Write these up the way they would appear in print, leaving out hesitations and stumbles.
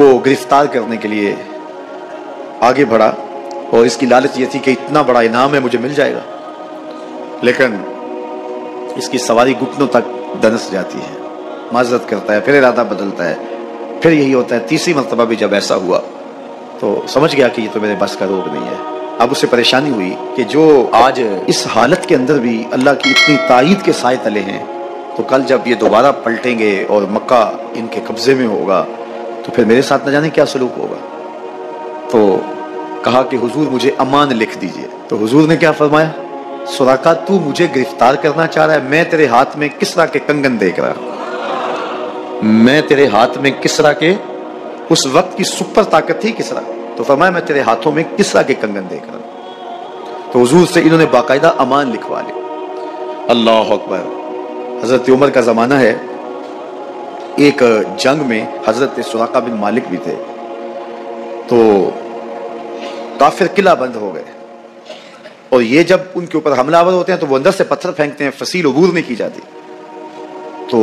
کو گرفتار کرنے کے لیے آگے بڑھا اور اس کی لالچ یہ تھی کہ اتنا بڑا انعام ہے مجھے مل جائے گا، لیکن اس کی سواری گھٹنوں تک دنس جاتی ہے، معذرت کرتا ہے، پھر ارادہ بدلتا ہے، پھر یہی ہوتا ہے۔ تیسری مرتبہ بھی جب ایسا ہوا تو سمجھ گیا کہ یہ تو میرے بس کا روگ نہیں ہے۔ اب اسے پریشانی ہوئی کہ جو آج اس حالت کے اندر بھی اللہ کی اتنی تائید کے سائے تلے ہیں، تو کل جب یہ دوبارہ پلٹیں گے اور مکہ ان کے قبضے میں ہوگا تو پھر میرے ساتھ نہ جانے کیا سلوک ہوگا۔ تو کہا کہ حضور مجھے امان لکھ دیجئے۔ تو حضور نے کیا فرمایا؟ سراقہ تو مجھے گرفتار کرنا چاہ رہا ہے، میں تیرے ہاتھ میں کسرا کے کنگن دیکھ رہا ہوں، میں تیرے ہاتھ میں کسرا کے، اس وقت کی سپر طاقت تھی کسرا، تو فرمایا میں تیرے ہاتھوں میں کسرا کے کنگن دیکھ رہا ہوں۔ تو حضور سے انہوں نے باقاعدہ امان لکھوا لی۔ اللہ اکبر۔ حضرت عمر کا زمانہ ہے، ایک جنگ میں حضرت سراقہ بن مالک بھی تھے، تو کافر قلعہ بند ہو گئے، اور یہ جب ان کے اوپر حملہ آور ہوتے ہیں تو وہ اندر سے پتھر پھینکتے ہیں، فصیل عبور نہیں کی جاتی۔ تو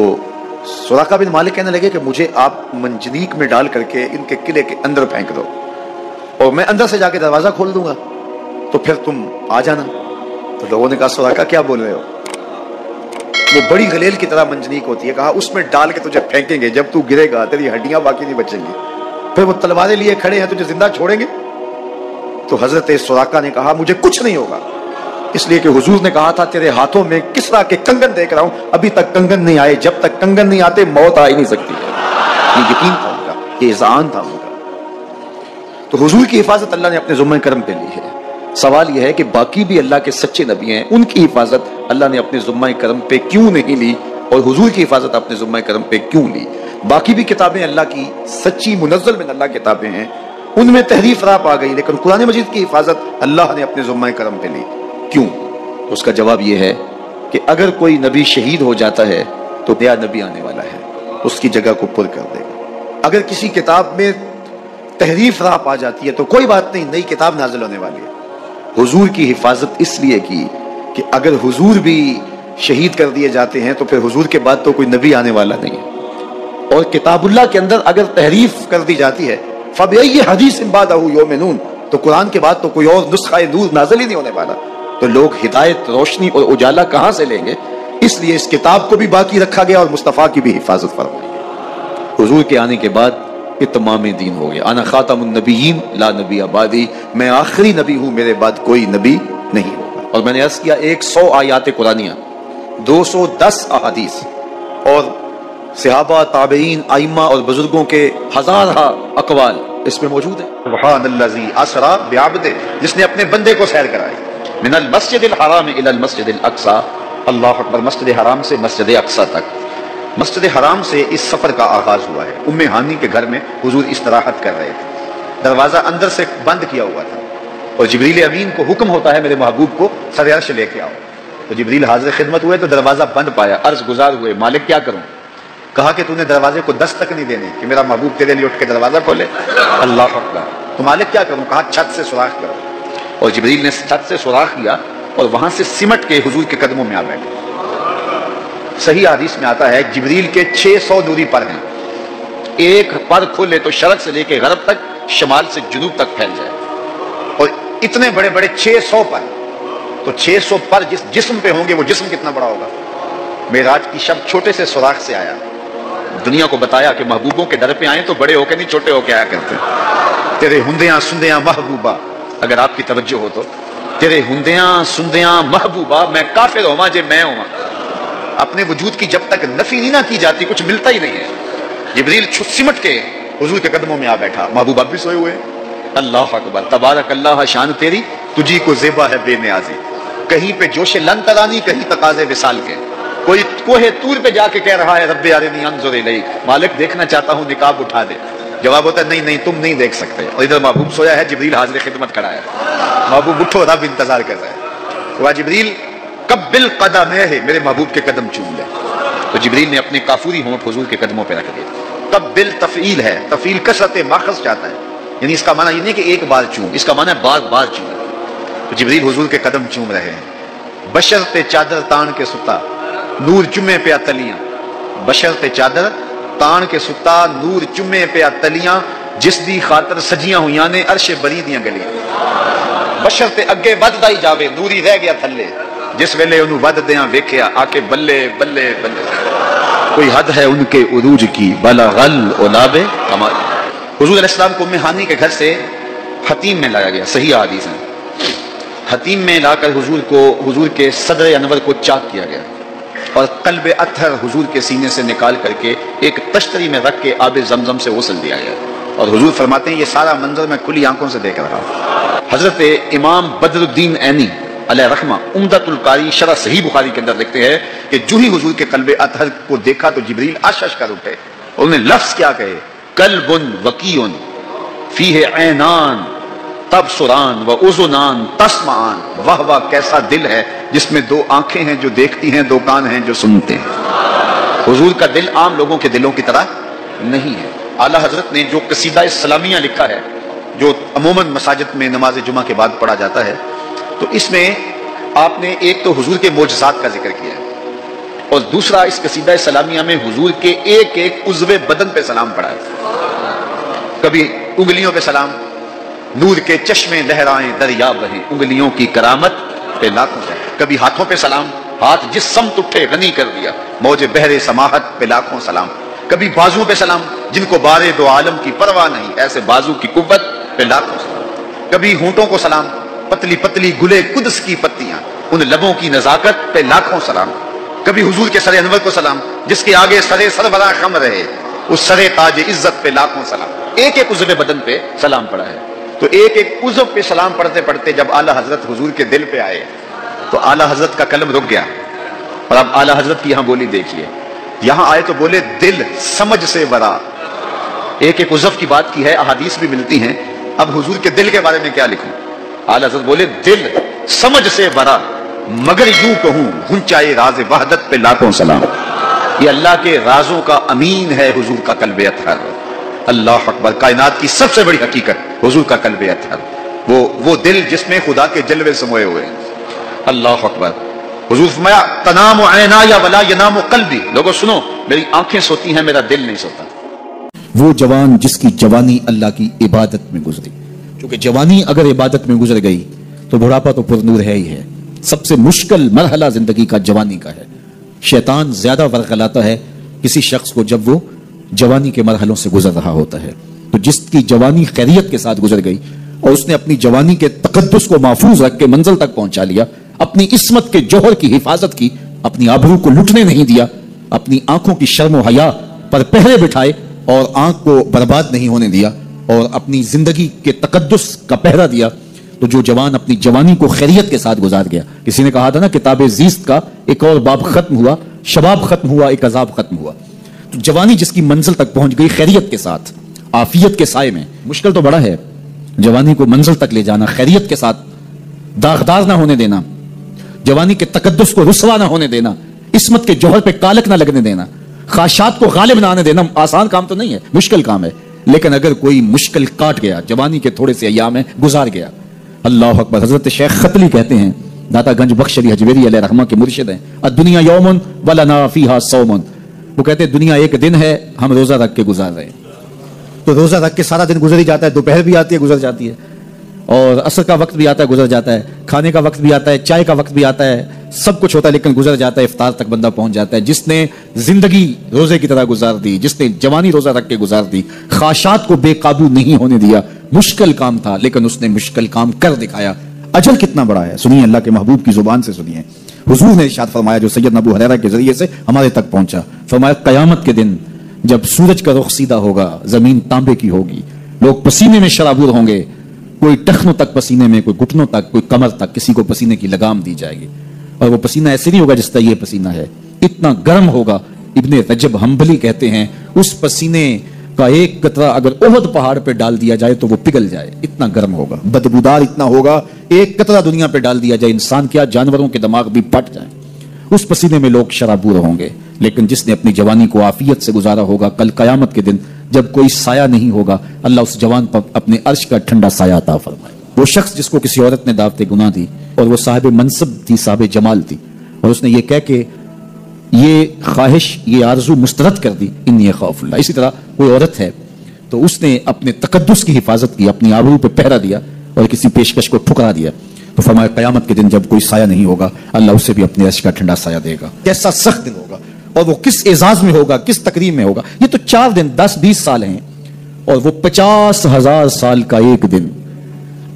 سراقہ بن مالک کہنے لگے کہ مجھے آپ منجنیق میں ڈال کر کے ان کے قلعے کے اندر پھینک دو، اور میں اندر سے جا کے دروازہ کھول دوں گا، تو پھر تم آ جانا۔ تو لوگوں نے کہا سراقہ کیا بول رہے ہو؟ وہ بڑی غلیل کی طرح منجنیق ہوتی ہے، کہا اس میں ڈال کے تجھے پھینکیں گے، جب تو گرے گا تیری ہڈیاں باقی نہیں بچیں گی، پھر وہ تلواریں لیے کھڑے ہیں، تجھے زندہ چھوڑیں گے؟ تو حضرت سراقہ نے کہا مجھے کچھ نہیں ہوگا، اس لیے کہ حضور نے کہا تھا تیرے ہاتھوں میں کسرا کے کنگن دیکھ رہا ہوں، ابھی تک کنگن نہیں آئے، جب تک کنگن نہیں آتے موت آ ہی نہیں سکتی۔ یہ یقین تھا ان کا، یہ اذعان تھا ان کا۔ تو حضور کی حفاظت اللہ نے اپنے ذمہ کرم پہ لی ہے۔ سوال یہ ہے کہ باقی بھی اللہ کے سچے نبی ہیں، ان کی حفاظت اللہ نے اپنے ذمہ کرم پہ کیوں نہیں لی، اور حضور کی حفاظت اپنے ذمہ کرم پہ کیوں لی؟ باقی بھی کتابیں اللہ کی سچی منزل من اللہ کتابیں ہیں، ان میں تحریف راپ آ گئی، لیکن قرآن مجید کی حفاظت اللہ نے اپنے ذمہ کرم پہ لی، کیوں؟ اس کا جواب یہ ہے کہ اگر کوئی نبی شہید ہو جاتا ہے تو نیا نبی آنے والا ہے، اس کی جگہ کو پر کر دے گا۔ اگر کسی کتاب میں تحریف راپ آ جاتی ہے تو کوئی بات نہیں، نئی کتاب نازل ہونے والی ہے۔ حضور کی حفاظت اس لیے کی کہ اگر حضور بھی شہید کر دیے جاتے ہیں تو پھر حضور کے بعد تو کوئی نبی آنے والا نہیں ہے، اور کتاب اللہ کے اندر اگر تحریف کر دی جاتی ہے فَبِأَيِّ حَدِيثٍ بَعْدَهُ يُؤْمِنُونَ، تو قرآن کے بعد تو کوئی اور نسخہ نور نازل ہی نہیں ہونے والا، تو لوگ ہدایت، روشنی اور اجالا کہاں سے لیں گے؟ اس لیے اس کتاب کو بھی باقی رکھا گیا اور مصطفیٰ کی بھی حفاظت فرمائی گئی۔ حضور کے آنے کے بعد اتمام دین ہو گیا۔ انا خاتم النبیین لا نبی بعدی، میں آخری نبی ہوں، میرے بعد کوئی نبی نہیں ہوگا۔ اور میں نے عرض کیا 100 آیات قرآنیہ، 210 احادیث، اور صحابہ، تابعین، ائمہ اور بزرگوں کے ہزارہ اقوال اس میں موجود ہیں۔ سبحان الذی اسری بعبدہ، جس نے اپنے بندے کو سیر کرائی، من المسجد الحرام الی المسجد الاقصی، اللہ اکبر، مسجد حرام سے مسجد اقصی تک۔ مسجد حرام سے اس سفر کا آغاز ہوا ہے۔ ام ہانی کے گھر میں حضور استراحت کر رہے تھے، دروازہ اندر سے بند کیا ہوا تھا، اور جبریل امین کو حکم ہوتا ہے میرے محبوب کو سر عرش لے کے آؤ، تو جبریل حاضر خدمت ہوئے تو دروازہ بند پایا، عرض گزار ہوئے مالک کیا کروں؟ کہا کہ تو نے دروازے کو دستک نہیں دینی کہ میرا محبوب تیرے لیے اٹھ کے دروازہ کھولے، اللہ اکبر۔ تو مالک کیا کروں؟ کہا چھت سے سوراخ کرو، اور جبریل نے چھت سے سوراخ کیا اور وہاں سے سمٹ کے حضور کے قدموں میں آ بیٹھے۔ صحیح حدیث میں آتا ہے جبریل کے 600 نوری پر ہیں، ایک پر کھولے تو شرق سے لے کے غرب تک، شمال سے جنوب تک پھیل جائے، اور اتنے بڑے بڑے 600 پر، تو 600 پر جس جسم پہ ہوں گے وہ جسم کتنا بڑا ہوگا؟ معراج کی شب چھوٹے سے سوراخ سے آیا، دنیا کو بتایا کہ محبوبوں کے در پہ آئیں تو بڑے ہو کے نہیں چھوٹے ہو کے آیا کرتے۔ تیرے ہندیاں سندیاں محبوبہ، اگر آپ کی توجہ ہو تو، تیرے ہندیاں سندیاں محبوبہ، میں کافر ہوا جے میں ہوا۔ اپنے وجود کی جب تک نفی نہیں نہ کی جاتی کچھ ملتا ہی نہیں ہے۔ جبریل سمٹ کے حضور کے قدموں میں آ بیٹھا، محبوب اب بھی سوئے ہوئے، اللہ اکبر، تبارک اللہ شان تیری، تجھی کو زیبا ہے بے نیازی، کہیں پہ جوش لن ترانی، کہیں تقاضے وصال کے، کوئی کوہ طور پہ جا کے کہہ رہا ہے رب ارنی انظر الیک، مالک دیکھنا چاہتا ہوں نقاب اٹھا دے، جواب ہوتا ہے نہیں نہیں تم نہیں دیکھ سکتے، اور ادھر محبوب سویا ہے، جبریل حاضر خدمت کھڑا ہے، محبوب اٹھو، رب انتظار کر رہا ہے، وہ جبریل قبل قدمہ ہے، میرے محبوب کے قدم چوم لے، تو جبریل نے اپنے کافوری ہونٹ حضور کے قدموں پہ رکھ دیے۔ قبل تفعیل ہے، تفعیل کثرت ماخذ چاہتا ہے، یعنی اس کا معنی یہ نہیں کہ ایک بار چوم، اس کا معنی ہے بار بار چوم، تو جبریل حضور کے قدم چوم رہے ہیں۔ بشر تے چادر تان کے ستا، نور چمے پہ تلیاں، بشر تے چادر تان کے ستا، نور چمے پہ تلیاں، جس دی خاطر سجیاں ہویاں نے عرش بری دیاں گلیاں بشر تے اگے وددا ہی جاوے دوری رہ گیا تھلے جس ویلے انہوں وددیاں ویکھیا آ کے بلے بلے بلے کوئی حد ہے ان کے عروج کی بلغ العلاب کمال. حضور علیہ السلام کو ام ہانی کے گھر سے حتیم میں لایا گیا, صحیح حدیث ہے. حتیم میں لا کر حضور کے صدر انور کو چاک کیا گیا اور قلب اطہر حضور کے سینے سے نکال کر کے ایک تشتری میں رکھ کے آب زمزم سے غسل دیا گیا. اور حضور فرماتے ہیں یہ سارا منظر میں کھلی آنکھوں سے دیکھ رہا ہوں. حضرت امام بدر الدین عینی علیہ رحمہ عمدۃ القاری شرح صحیح بخاری کے اندر لکھتے ہیں کہ جو ہی حضور کے قلب اطہر کو دیکھا تو جبریل اشش کر اٹھے. انہوں نے لفظ کیا کہے, قلب وقیع فیہ عینان تبصران و اذنان تسمعان. واہ واہ کیسا دل ہے جس میں دو آنکھیں ہیں جو دیکھتی ہیں, دو کان ہیں جو سنتے ہیں. حضور کا دل عام لوگوں کے دلوں کی طرح نہیں ہے. اعلیٰ حضرت نے جو قصیدہ سلامیہ لکھا ہے جو عموماً مساجد میں نماز جمعہ کے بعد پڑھا جاتا ہے, تو اس میں آپ نے ایک تو حضور کے معجزات کا ذکر کیا ہے اور دوسرا اس قصیدہ سلامیہ میں حضور کے ایک ایک عضو بدن پہ سلام پڑھا ہے. کبھی انگلیوں پہ سلام, نور کے چشمے لہرائیں دریا بہیں انگلیوں کی کرامت پہ لاکھوں ہے. کبھی ہاتھوں پہ سلام, ہاتھ جس سمت اٹھے غنی کر دیا موج بحر سماحت پہ لاکھوں سلام. کبھی بازو پہ سلام جن کو بارے دو عالم کی پرواہ نہیں ایسے بازو کی قوت پہ لاکھوں سلام. کبھی ہونٹوں کو سلام, پتلی پتلی گلے قدس کی پتیاں ان لبوں کی نزاکت پہ لاکھوں سلام. کبھی حضور کے سر انور کو سلام جس کے آگے سرے سربراہ خم رہے اس سرے تاج عزت پہ لاکھوں سلام. ایک ایک عضو بدن پہ سلام پڑا ہے. تو ایک ایک عضو پہ سلام پڑھتے پڑھتے جب اعلیٰ حضرت حضور کے دل پہ آئے تو اعلیٰ حضرت کا قلم رک گیا. اور اب اعلیٰ حضرت کی یہاں بولی دیکھیے, یہاں آئے تو بولے دل سمجھ سے ورا. ایک ایک عضو کی بات کی ہے, احادیث بھی ملتی ہیں. اب حضور کے دل کے بارے میں کیا لکھوں؟ اعلیٰ حضرت بولے دل سمجھ سے ورا مگر یوں کہوں گھنچائے راز وحدت پہ لاکھوں سلام. یہ اللہ کے رازوں کا امین ہے حضور کا قلب اطہر. اللہ اکبر, کائنات کی سب سے بڑی حقیقت حضور کا قلب اطہر, وہ دل جس میں خدا کے جلوے سموئے ہوئے ہیں. اللہ اکبر. حضور فرمایا تنام عینایا ولا ینام قلبی. لوگوں سنو, میری آنکھیں سوتی ہیں میرا دل نہیں سوتا. وہ جوان جس کی جوانی اللہ کی عبادت میں گزری. کیونکہ جوانی اگر عبادت میں گزر گئی تو بڑھاپا تو پر نور ہے ہی ہے. سب سے مشکل مرحلہ زندگی کا جوانی کا ہے. شیطان زیادہ ورغلاتا ہے کسی شخص کو جب وہ جوانی کے مرحلوں سے گزر رہا ہوتا ہے. تو جس کی جوانی خیریت کے ساتھ گزر گئی اور اس نے اپنی جوانی کے تقدس کو محفوظ رکھ کے منزل تک پہنچا لیا, اپنی عصمت کے جوہر کی حفاظت کی, اپنی آبرو کو لٹنے نہیں دیا, اپنی آنکھوں کی شرم و حیا پر پہرے بٹھائے اور آنکھ کو برباد نہیں ہونے دیا اور اپنی زندگی کے تقدس کا پہرا دیا, تو جو جوان اپنی جوانی کو خیریت کے ساتھ گزار گیا. کسی نے کہا تھا نا کتاب زیست کا ایک اور باب ختم ہوا, شباب ختم ہوا, ایک عذاب ختم ہوا. تو جوانی جس کی منزل تک پہنچ گئی خیریت کے ساتھ, عافیت کے سائے میں. مشکل تو بڑا ہے جوانی کو منزل تک لے جانا, خیریت کے ساتھ, داغدار نہ ہونے دینا, جوانی کے تقدس کو رسوا نہ ہونے دینا, عصمت کے جوہر پہ کالک نہ لگنے دینا, خواہشات کو غالب نہ آنے دینا. آسان کام تو نہیں ہے, مشکل کام ہے. لیکن اگر کوئی مشکل کاٹ گیا, جوانی کے تھوڑے سے ایام میں گزار گیا, اللہ اکبر. حضرت شیخ خطلی کہتے ہیں, داتا گنج بخش علی حجویری علیہ رحمہ کے مرشد ہیں, الدنیا یوم ولنا فیہا صوم. وہ کہتے ہیں دنیا ایک دن ہے, ہم روزہ رکھ کے گزار رہے ہیں. تو روزہ رکھ کے سارا دن گزر ہی جاتا ہے, دوپہر بھی آتی ہے گزر جاتی ہے, اور عصر کا وقت بھی آتا ہے گزر جاتا ہے, کھانے کا وقت بھی آتا ہے, چائے کا وقت بھی آتا ہے, سب کچھ ہوتا ہے لیکن گزر جاتا ہے. افطار تک بندہ پہنچ جاتا ہے. جس نے زندگی روزے کی طرح گزار دی, جس نے جوانی روزہ رکھ کے گزار دی, خواہشات کو بے قابو نہیں ہونے دیا, مشکل کام تھا لیکن اس نے مشکل کام کر دکھایا. اجر کتنا بڑا ہے, سنیے اللہ کے محبوب کی زبان سے سنیے. حضور نے ارشاد فرمایا جو سیدنا ابو ہریرہ کے ذریعے سے ہمارے تک پہنچا, فرمایا قیامت کے دن جب سورج کا رخ سیدھا ہوگا, زمین تانبے کی ہوگی, لوگ پسینے میں شرابور ہوں گے, کوئی ٹخنوں تک پسینے میں, کوئی گھٹنوں تک, کوئی کمر تک, کسی کو پسینے کی لگام دی جائے گی. اور وہ پسینہ ایسے نہیں ہوگا جس طرح یہ پسینہ ہے, اتنا گرم ہوگا. ابن رجب حنبلی کہتے ہیں اس پسینے کا ایک قطرہ اگر احد پہاڑ پہ ڈال دیا جائے تو وہ پگھل جائے, اتنا گرم ہوگا, بدبودار اتنا ہوگا. ایک قطرہ دنیا پہ ڈال دیا جائے, انسان کیا جانوروں کے دماغ بھی پھٹ جائیں. اس پسینے میں لوگ شرابور ہوں گے. لیکن جس نے اپنی جوانی کو عافیت سے گزارا ہوگا, کل قیامت کے دن جب کوئی سایہ نہیں ہوگا, اللہ اس جوان پر اپنے عرش کا ٹھنڈا سایہ عطا فرمائے. وہ شخص جس کو کسی عورت نے دعوت گناہ دی اور وہ صاحب منصب تھی, صاحب جمال تھی, اور اس نے یہ کہہ کے یہ خواہش, یہ آرزو مسترد کر دی, انی خاف اللہ. اسی طرح کوئی عورت ہے تو اس نے اپنے تقدس کی حفاظت کی، اپنی آبرو پہ پہرا دیا اور کسی پیشکش کو ٹھکرا دیا. تو فرمایا قیامت کے دن جب کوئی سایہ نہیں ہوگا اللہ اسے بھی اپنے عرش کا ٹھنڈا سایہ دے گا. کیسا سخت دن ہوگا اور وہ کس اعزاز میں ہوگا، کس تکریم میں ہوگا. یہ تو 4 دن 10-20 سال ہیں اور وہ 50,000 سال کا ایک دن.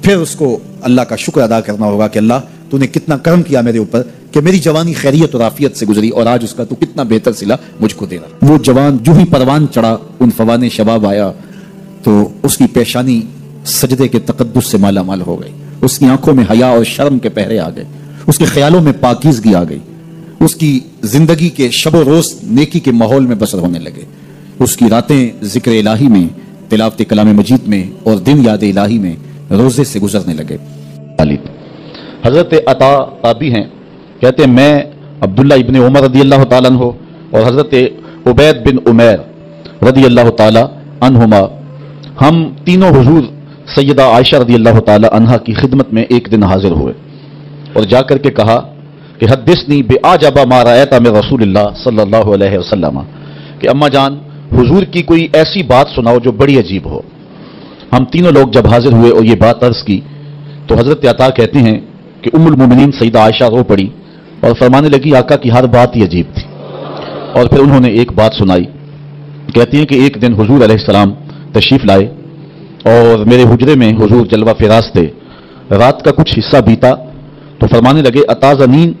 پھر اس کو اللہ کا شکر ادا کرنا ہوگا کہ اللہ تو نے کتنا کرم کیا میرے اوپر کہ میری جوانی خیریت اور عافیت سے گزری اور آج اس کا تو کتنا بہتر صلہ مجھ کو دے رہا. وہ جوان جو ہی پروان چڑھا ان فوان شباب آیا تو اس کی پیشانی سجدے کے تقدس سے مالا مال ہو گئی. اس کی آنکھوں میں حیا اور شرم کے پہرے آ گئے، اس کے خیالوں میں پاکیزگی آ گئی، اس کی زندگی کے شب و روز نیکی کے ماحول میں بسر ہونے لگے. اس کی راتیں ذکر الہی میں، تلاوت کلام مجید میں اور دن یاد الہی میں روزے سے گزرنے لگے. حضرت عطا تابی ہیں، کہتے ہیں میں عبداللہ ابن عمر رضی اللہ تعالیٰ عنہ اور حضرت عبید بن عمیر رضی اللہ تعالیٰ عنہما ہم تینوں حضور سیدہ عائشہ رضی اللہ تعالیٰ عنہا کی خدمت میں ایک دن حاضر ہوئے اور جا کر کے کہا کہ حدثنی بِأَعْجَبَ مَا رَأَيْتَ مِن رسول اللہ صلی اللہ علیہ وسلم، کہ اماں جان حضور کی کوئی ایسی بات سناؤ جو بڑی عجیب ہو. ہم تینوں لوگ جب حاضر ہوئے اور یہ بات عرض کی تو حضرت عطا کہتے ہیں کہ ام المومنین سیدہ عائشہ رو پڑی اور فرمانے لگی آقا کی ہر بات ہی عجیب تھی. اور پھر انہوں نے ایک بات سنائی. کہتی ہیں کہ ایک دن حضور علیہ السلام تشریف لائے اور میرے حجرے میں حضور جلوہ فراز تھے. رات کا کچھ حصہ بیتا تو فرمانے لگے اتازنین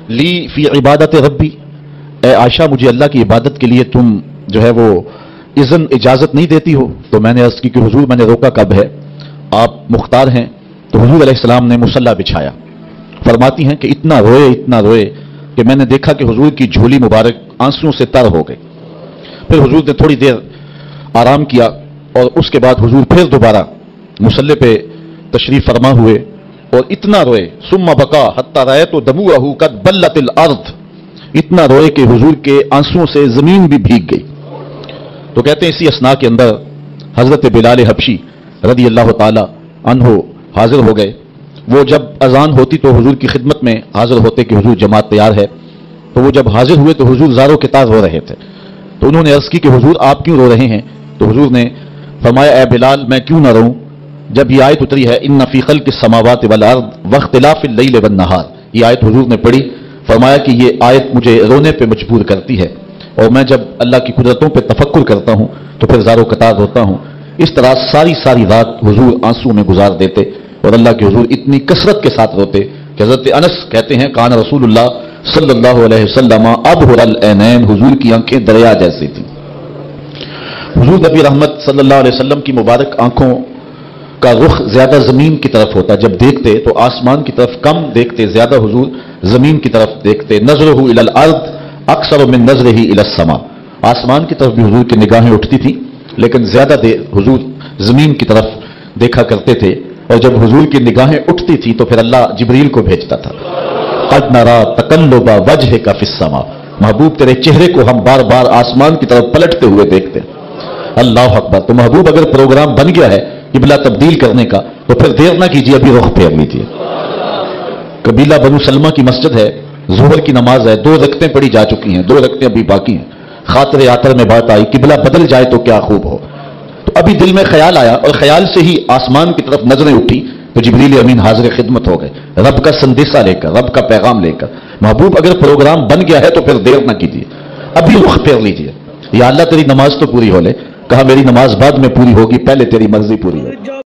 لی فی عبادت ربی، اے عائشہ مجھے اللہ کی عبادت کے لیے تم جو ہے وہ اجازت نہیں دیتی ہو. تو میں نے عرض کی کہ حضور میں نے روکا کب ہے، آپ مختار ہیں. تو حضور علیہ السلام نے مصلی بچھایا. فرماتی ہیں کہ اتنا روئے کہ میں نے دیکھا کہ حضور کی جھولی مبارک آنسوؤں سے تر ہو گئی. پھر حضور نے تھوڑی دیر آرام کیا اور اس کے بعد حضور پھر دوبارہ مصلی پہ تشریف فرما ہوئے اور اتنا روئے ثم بکا حتی رأیت دموعہ قد بلت الارض، اتنا روئے کہ حضور کے آنسوؤں سے زمین بھی بھیگ گئی. تو کہتے ہیں اسی اثناء کے اندر حضرت بلال حبشی رضی اللہ تعالی عنہ حاضر ہو گئے. وہ جب اذان ہوتی تو حضور کی خدمت میں حاضر ہوتے کہ حضور جماعت تیار ہے. تو وہ جب حاضر ہوئے تو حضور زاروں کے تار رو رہے تھے. تو انہوں نے عرض کی کہ حضور آپ کیوں رو رہے ہیں؟ تو حضور نے فرمایا اے بلال میں کیوں نہ رہوں جب یہ آیت اتری ہے ان فی خلق السماوات والارض واختلاف اللیل والنہار. یہ آیت حضور نے پڑھی. فرمایا کہ یہ آیت مجھے رونے پہ مجبور کرتی ہے اور میں جب اللہ کی قدرتوں پہ تفکر کرتا ہوں تو پھر زاروں قطار ہوتا ہوں. اس طرح ساری رات حضور آنسو میں گزار دیتے اور اللہ کے حضور اتنی کثرت کے ساتھ روتے کہ حضرت انس کہتے ہیں کان رسول اللہ صلی اللہ علیہ وسلم ابہر العینین، حضور کی آنکھیں دریا جیسی تھیں. حضور نبی رحمت صلی اللہ علیہ وسلم کی مبارک آنکھوں کا رخ زیادہ زمین کی طرف ہوتا. جب دیکھتے تو آسمان کی طرف کم دیکھتے، زیادہ حضور زمین کی طرف دیکھتے. نظرہ الی الارض اکثر من نظرہ الی السماء، آسمان کی طرف بھی حضور کی نگاہیں اٹھتی تھیں لیکن زیادہ دیر حضور زمین کی طرف دیکھا کرتے تھے. اور جب حضور کی نگاہیں اٹھتی تھی تو پھر اللہ جبریل کو بھیجتا تھا. قد نرا تقلب وجہک فی السماء، محبوب تیرے چہرے کو ہم بار بار آسمان کی طرف پلٹتے ہوئے دیکھتے. اللہ اکبر. تو محبوب اگر پروگرام بن گیا ہے قبلہ تبدیل کرنے کا تو پھر دیر نہ کیجیے، ابھی رخ پھیر لیجیے. قبیلہ بنو سلمہ کی مسجد ہے، ظہر کی نماز ہے، 2 رکعتیں پڑھی جا چکی ہیں، 2 رکعتیں ابھی باقی ہیں. خاطر آتر میں بات آئی قبلہ بدل جائے تو کیا خوب ہو. تو ابھی دل میں خیال آیا اور خیال سے ہی آسمان کی طرف نظریں اٹھی تو جبریل امین حاضر خدمت ہو گئے رب کا سندیسہ لے کر، رب کا پیغام لے کر. محبوب اگر پروگرام بن گیا ہے تو پھر دیر نہ کیجیے، ابھی رخ پھیر لیجیے. یا اللہ تیری نماز تو پوری ہو لے. کہا میری نماز بعد میں پوری ہوگی، پہلے تیری مرضی پوری ہو.